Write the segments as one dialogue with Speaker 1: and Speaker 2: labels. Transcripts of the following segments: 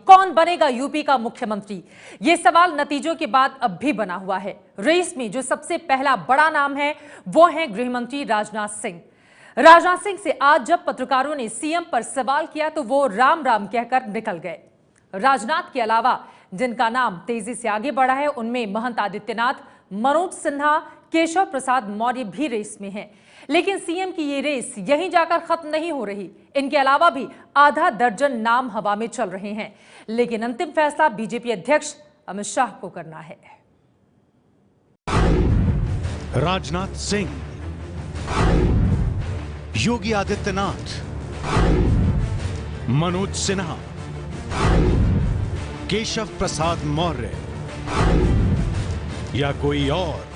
Speaker 1: कौन बनेगा यूपी का मुख्यमंत्री? ये सवाल नतीजों के बाद अब भी बना हुआ है। रेस में जो सबसे पहला बड़ा नाम है वो है गृहमंत्री राजनाथ सिंह। राजनाथ सिंह से आज जब पत्रकारों ने सीएम पर सवाल किया तो वो राम राम कहकर निकल गए। राजनाथ के अलावा जिनका नाम तेजी से आगे बढ़ा है उनमें महंत आदित्यनाथ, मनोज सिन्हा, केशव प्रसाद मौर्य भी रेस में हैं। लेकिन सीएम की ये रेस यहीं जाकर खत्म नहीं हो रही। इनके अलावा भी आधा दर्जन नाम हवा में चल रहे हैं, लेकिन अंतिम फैसला बीजेपी अध्यक्ष अमित शाह को करना है।
Speaker 2: राजनाथ सिंह, योगी आदित्यनाथ, मनोज सिन्हा, केशव प्रसाद मौर्य या कोई और?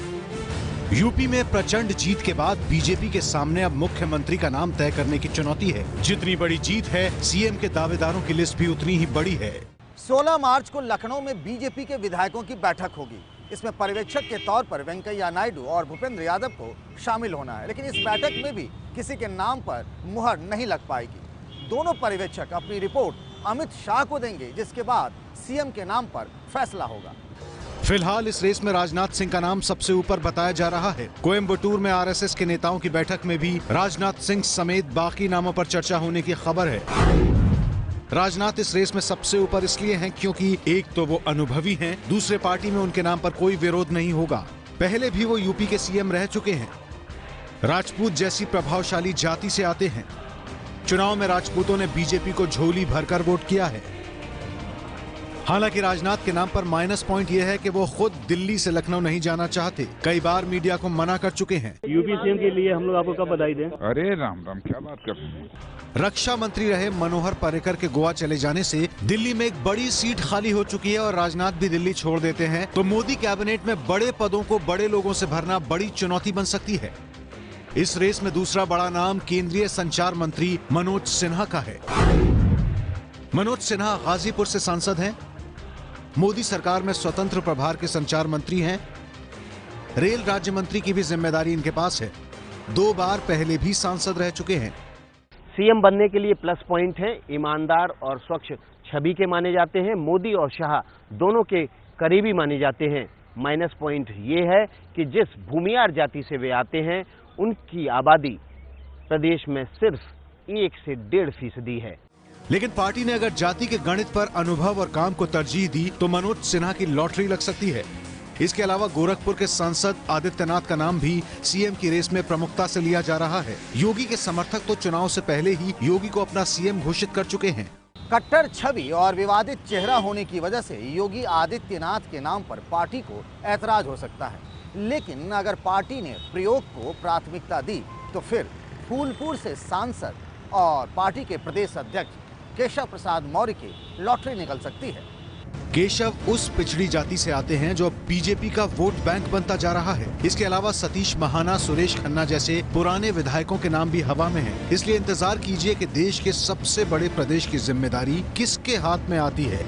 Speaker 2: यूपी में प्रचंड जीत के बाद बीजेपी के सामने अब मुख्यमंत्री का नाम तय करने की चुनौती है। जितनी बड़ी जीत है, सीएम के दावेदारों की लिस्ट भी उतनी ही बड़ी है।
Speaker 3: 16 मार्च को लखनऊ में बीजेपी के विधायकों की बैठक होगी। इसमें पर्यवेक्षक के तौर पर वेंकैया नायडू और भूपेंद्र यादव को शामिल होना है, लेकिन इस बैठक में भी किसी के नाम पर मुहर नहीं लग पाएगी। दोनों पर्यवेक्षक अपनी रिपोर्ट अमित शाह को देंगे, जिसके बाद सीएम के नाम पर फैसला होगा।
Speaker 2: फिलहाल इस रेस में राजनाथ सिंह का नाम सबसे ऊपर बताया जा रहा है। कोयम्बटूर में आरएसएस के नेताओं की बैठक में भी राजनाथ सिंह समेत बाकी नामों पर चर्चा होने की खबर है। राजनाथ इस रेस में सबसे ऊपर इसलिए हैं क्योंकि एक तो वो अनुभवी हैं, दूसरे पार्टी में उनके नाम पर कोई विरोध नहीं होगा। पहले भी वो यूपी के सीएम रह चुके हैं। राजपूत जैसी प्रभावशाली जाति से आते हैं। चुनाव में राजपूतों ने बीजेपी को झोली भरकर वोट किया है। हालांकि राजनाथ के नाम पर माइनस पॉइंट यह है कि वो खुद दिल्ली से लखनऊ नहीं जाना चाहते। कई बार मीडिया को मना कर चुके हैं।
Speaker 4: यूपी सीएम के लिए हम लोग आपको कब बधाई दें?
Speaker 5: अरे राम राम, क्या बात कर रहे हैं।
Speaker 2: रक्षा मंत्री रहे मनोहर पर्रिकर के गोवा चले जाने से दिल्ली में एक बड़ी सीट खाली हो चुकी है और राजनाथ भी दिल्ली छोड़ देते हैं तो मोदी कैबिनेट में बड़े पदों को बड़े लोगों से भरना बड़ी चुनौती बन सकती है। इस रेस में दूसरा बड़ा नाम केंद्रीय संचार मंत्री मनोज सिन्हा का है। मनोज सिन्हा गाजीपुर से सांसद हैं। मोदी सरकार में स्वतंत्र प्रभार के संचार मंत्री हैं। रेल राज्य मंत्री की भी जिम्मेदारी इनके पास है। 2 बार पहले भी सांसद रह चुके हैं।
Speaker 4: सीएम बनने के लिए प्लस पॉइंट है, ईमानदार और स्वच्छ छवि के माने जाते हैं। मोदी और शाह दोनों के करीबी माने जाते हैं। माइनस पॉइंट ये है कि जिस भूमियार जाति से वे आते हैं उनकी आबादी प्रदेश में सिर्फ 1 से 1.5% है।
Speaker 2: लेकिन पार्टी ने अगर जाति के गणित पर अनुभव और काम को तरजीह दी तो मनोज सिन्हा की लॉटरी लग सकती है। इसके अलावा गोरखपुर के सांसद आदित्यनाथ का नाम भी सीएम की रेस में प्रमुखता से लिया जा रहा है। योगी के समर्थक तो चुनाव से पहले ही योगी को अपना सीएम घोषित कर चुके हैं।
Speaker 3: कट्टर छवि और विवादित चेहरा होने की वजह से योगी आदित्यनाथ के नाम पर पार्टी को ऐतराज हो सकता है, लेकिन अगर पार्टी ने प्रयोग को प्राथमिकता दी तो फिर फूलपुर से सांसद और पार्टी के प्रदेश अध्यक्ष केशव प्रसाद मौर्य की लॉटरी निकल सकती है।
Speaker 2: केशव उस पिछड़ी जाति से आते हैं जो बीजेपी का वोट बैंक बनता जा रहा है। इसके अलावा सतीश महाना, सुरेश खन्ना जैसे पुराने विधायकों के नाम भी हवा में हैं। इसलिए इंतजार कीजिए कि देश के सबसे बड़े प्रदेश की जिम्मेदारी किसके हाथ में आती है।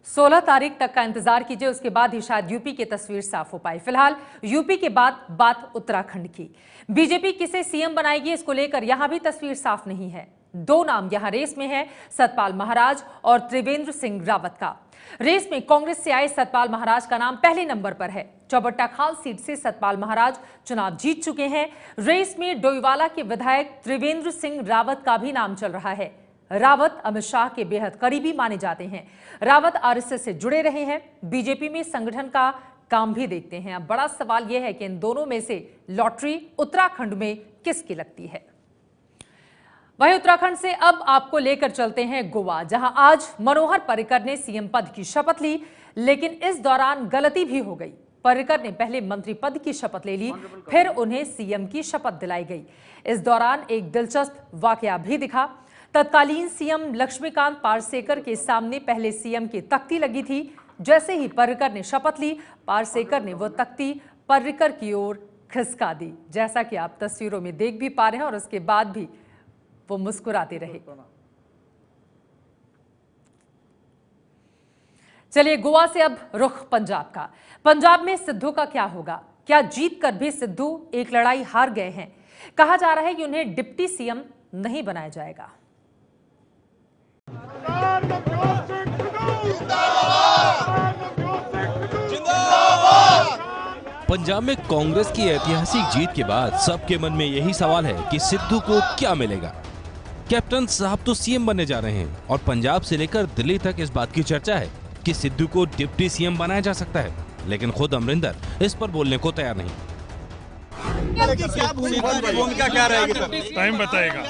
Speaker 1: 16 तारीख तक का इंतजार कीजिए, उसके बाद ही शायद यूपी की तस्वीर साफ हो पाए। फिलहाल यूपी के बाद बात उत्तराखंड की। बीजेपी किसे सीएम बनाएगी, इसको लेकर यहां भी तस्वीर साफ नहीं है। 2 नाम यहां रेस में है, सतपाल महाराज और त्रिवेंद्र सिंह रावत का। रेस में कांग्रेस से आए सतपाल महाराज का नाम पहले नंबर पर है। चौबट्टा खाल सीट से सतपाल महाराज चुनाव जीत चुके हैं। रेस में डोईवाला के विधायक त्रिवेंद्र सिंह रावत का भी नाम चल रहा है। रावत अमित शाह के बेहद करीबी माने जाते हैं। रावत आरएसएस से जुड़े रहे हैं, बीजेपी में संगठन का काम भी देखते हैं। अब बड़ा सवाल यह है कि इन दोनों में से लॉटरी उत्तराखंड में किसकी लगती है। वहीं उत्तराखंड से अब आपको लेकर चलते हैं गोवा, जहां आज मनोहर पर्रिकर ने सीएम पद की शपथ ली, लेकिन इस दौरान गलती भी हो गई। पर्रिकर ने पहले मंत्री पद की शपथ ले ली, फिर उन्हें सीएम की शपथ दिलाई गई। इस दौरान एक दिलचस्प वाकया भी दिखा। तत्कालीन सीएम लक्ष्मीकांत पारसेकर के सामने पहले सीएम की तख्ती लगी थी। जैसे ही पर्रिकर ने शपथ ली, पारसेकर ने वो तख्ती पर्रिकर की ओर खिसका दी, जैसा कि आप तस्वीरों में देख भी पा रहे हैं। और उसके बाद भी वो मुस्कुराते रहे। चलिए गोवा से अब रुख पंजाब का। पंजाब में सिद्धू का क्या होगा? क्या जीत कर भी सिद्धू एक लड़ाई हार गए हैं? कहा जा रहा है कि उन्हें डिप्टी सीएम नहीं बनाया जाएगा।
Speaker 6: पंजाब में कांग्रेस की ऐतिहासिक जीत के बाद सबके मन में यही सवाल है कि सिद्धू को क्या मिलेगा। कैप्टन साहब तो सीएम बनने जा रहे हैं और पंजाब से लेकर दिल्ली तक इस बात की चर्चा है कि सिद्धू को डिप्टी सीएम बनाया जा सकता है, लेकिन खुद अमरिंदर इस पर बोलने को तैयार नहीं।
Speaker 7: क्या भूमिका क्या रहेगी,
Speaker 5: टाइम बताएगा।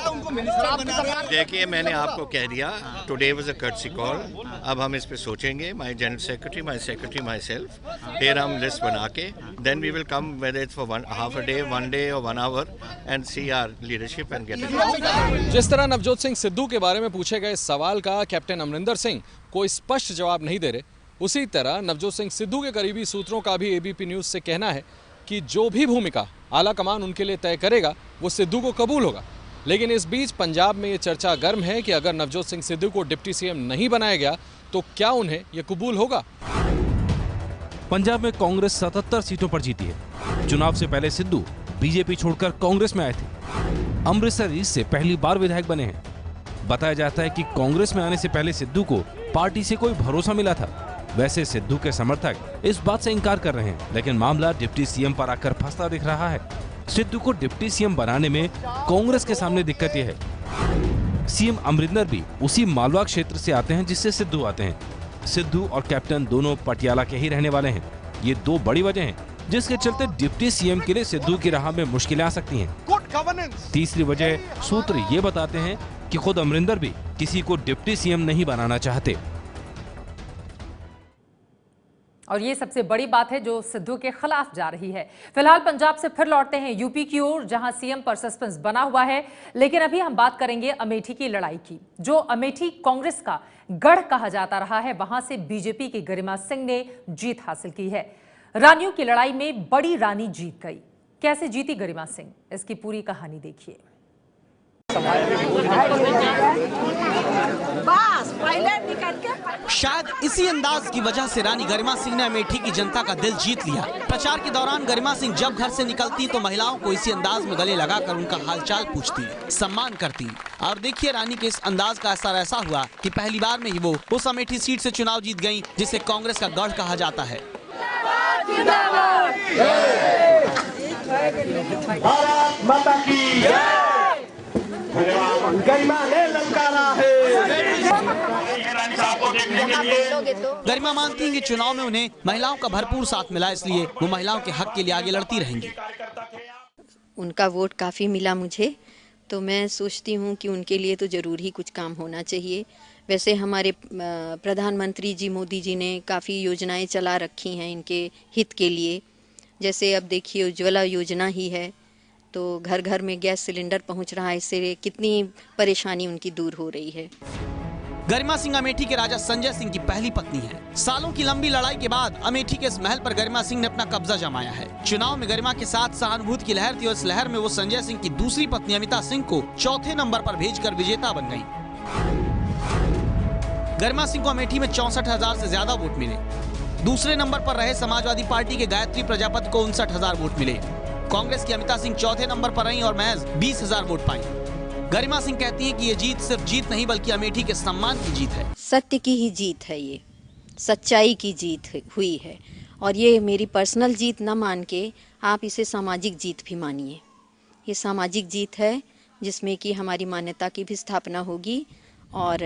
Speaker 8: देखिए, मैंने आपको कह दिया, today was a courtesy call. अब हम इस पे सोचेंगे, my general secretary myself, फिर हम लिस्ट बना के then we will come with it for half a day, 1 day और 1 hour and see hour leadership and get it.
Speaker 9: जिस तरह नवजोत सिंह सिद्धू के बारे में पूछे गए सवाल का कैप्टन अमरिंदर सिंह कोई स्पष्ट जवाब नहीं दे रहे, उसी तरह नवजोत सिंह सिद्धू के करीबी सूत्रों का भी एबीपी न्यूज से कहना है कि जो भी भूमिका आला कमान उनके लिए तय करेगा वो सिद्धू को कबूल होगा। लेकिन इस बीच पंजाब में ये चर्चा गर्म है कि अगर नवजोत सिंह सिद्धू को डिप्टी सीएम नहीं बनाया गया तो क्या उन्हें ये कबूल होगा।
Speaker 6: पंजाब में कांग्रेस 77 सीटों पर जीती है। चुनाव से पहले सिद्धू बीजेपी छोड़कर कांग्रेस में आए थे। अमृतसर ईस्ट से पहली बार विधायक बने हैं। बताया जाता है कि कांग्रेस में आने से पहले सिद्धू को पार्टी से कोई भरोसा मिला था। वैसे सिद्धू के समर्थक इस बात से इनकार कर रहे हैं, लेकिन मामला डिप्टी सीएम पर आकर फंसता दिख रहा है। सिद्धू को डिप्टी सीएम बनाने में कांग्रेस के सामने दिक्कत यह है, सीएम अमरिंदर भी उसी मालवा क्षेत्र से आते हैं जिससे सिद्धू आते हैं। सिद्धू और कैप्टन दोनों पटियाला के ही रहने वाले हैं। ये दो बड़ी वजह हैं जिसके चलते डिप्टी सीएम के लिए सिद्धू की राह में मुश्किलें आ सकती हैं। तीसरी वजह सूत्र ये बताते हैं कि खुद अमरिंदर भी किसी को डिप्टी सीएम नहीं बनाना चाहते।
Speaker 1: और ये सबसे बड़ी बात है जो सिद्धू के खिलाफ जा रही है। फिलहाल पंजाब से फिर लौटते हैं यूपी की ओर, जहां सीएम पर सस्पेंस बना हुआ है। लेकिन अभी हम बात करेंगे अमेठी की लड़ाई की। जो अमेठी कांग्रेस का गढ़ कहा जाता रहा है, वहां से बीजेपी की गरिमा सिंह ने जीत हासिल की है। रानियों की लड़ाई में बड़ी रानी जीत गई। कैसे जीती गरिमा सिंह, इसकी पूरी कहानी देखिए।
Speaker 10: शायद इसी अंदाज की वजह से रानी गरिमा सिंह ने अमेठी की जनता का दिल जीत लिया। प्रचार के दौरान गरिमा सिंह जब घर से निकलती तो महिलाओं को इसी अंदाज में गले लगाकर उनका हालचाल पूछती, सम्मान करती। और देखिए, रानी के इस अंदाज का असर ऐसा हुआ कि पहली बार में ही वो उस अमेठी सीट से चुनाव जीत गयी जिसे कांग्रेस का गढ़ कहा जाता है। गरिमा मानती हैं कि चुनाव में उन्हें महिलाओं का भरपूर साथ मिला, इसलिए वो महिलाओं के हक के लिए आगे लड़ती रहेंगी।
Speaker 11: उनका वोट काफ़ी मिला मुझे, तो मैं सोचती हूँ कि उनके लिए तो ज़रूर ही कुछ काम होना चाहिए। वैसे हमारे प्रधानमंत्री जी मोदी जी ने काफ़ी योजनाएं चला रखी हैं इनके हित के लिए। जैसे अब देखिए, उज्ज्वला योजना ही है, तो घर घर में गैस सिलेंडर पहुंच रहा है, इससे कितनी परेशानी उनकी दूर हो रही है।
Speaker 10: गरिमा सिंह अमेठी के राजा संजय सिंह की पहली पत्नी है। सालों की लंबी लड़ाई के बाद अमेठी के इस महल पर गरिमा सिंह ने अपना कब्जा जमाया है। चुनाव में गरिमा के साथ सहानुभूति की लहर थी और इस लहर में वो संजय सिंह की दूसरी पत्नी अमिता सिंह को चौथे नंबर पर भेजकर विजेता बन गयी। गरिमा सिंह को अमेठी में 64,000 से ज्यादा वोट मिले। दूसरे नंबर पर रहे समाजवादी पार्टी के गायत्री प्रजापति को 59,000 वोट मिले। कांग्रेस की अमिता सिंह चौथे नंबर पर रहीं और महज 20,000 वोट पाई। गरिमा सिंह कहती हैं कि ये जीत सिर्फ जीत नहीं बल्कि अमेठी के सम्मान की जीत है।
Speaker 11: सत्य की ही जीत है, ये सच्चाई की जीत हुई है। और ये मेरी पर्सनल जीत न मान के आप इसे सामाजिक जीत भी मानिए। ये सामाजिक जीत है जिसमें कि हमारी मान्यता की भी स्थापना होगी और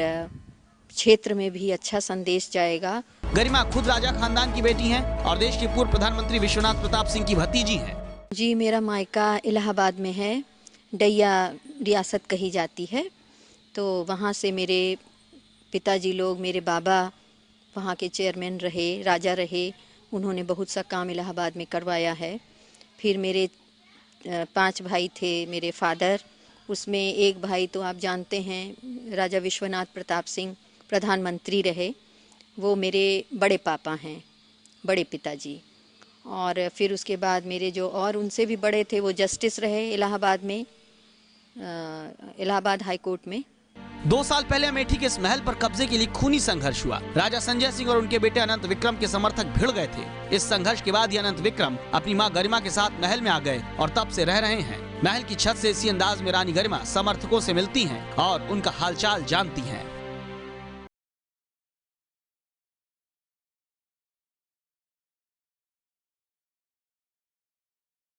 Speaker 11: क्षेत्र में भी अच्छा संदेश जाएगा।
Speaker 10: गरिमा खुद राजा खानदान की बेटी हैं और देश के पूर्व प्रधानमंत्री विश्वनाथ प्रताप सिंह की भतीजी हैं।
Speaker 11: जी, मेरा मायका इलाहाबाद में है, डैया रियासत कही जाती है। तो वहाँ से मेरे पिताजी लोग, मेरे बाबा वहाँ के चेयरमैन रहे, राजा रहे। उन्होंने बहुत सा काम इलाहाबाद में करवाया है। फिर मेरे 5 भाई थे, मेरे फादर, उसमें एक भाई तो आप जानते हैं राजा विश्वनाथ प्रताप सिंह प्रधानमंत्री रहे, वो मेरे बड़े पापा हैं, बड़े पिताजी। और फिर उसके बाद मेरे जो और उनसे भी बड़े थे वो जस्टिस रहे इलाहाबाद में, इलाहाबाद हाई कोर्ट में।
Speaker 10: 2 साल पहले अमेठी के इस महल पर कब्जे के लिए खूनी संघर्ष हुआ। राजा संजय सिंह और उनके बेटे अनंत विक्रम के समर्थक भिड़ गए थे। इस संघर्ष के बाद ही अनंत विक्रम अपनी मां गरिमा के साथ महल में आ गए और तब से रह रहे हैं। महल की छत से इसी अंदाज में रानी गरिमा समर्थकों से मिलती हैं और उनका हालचाल जानती हैं।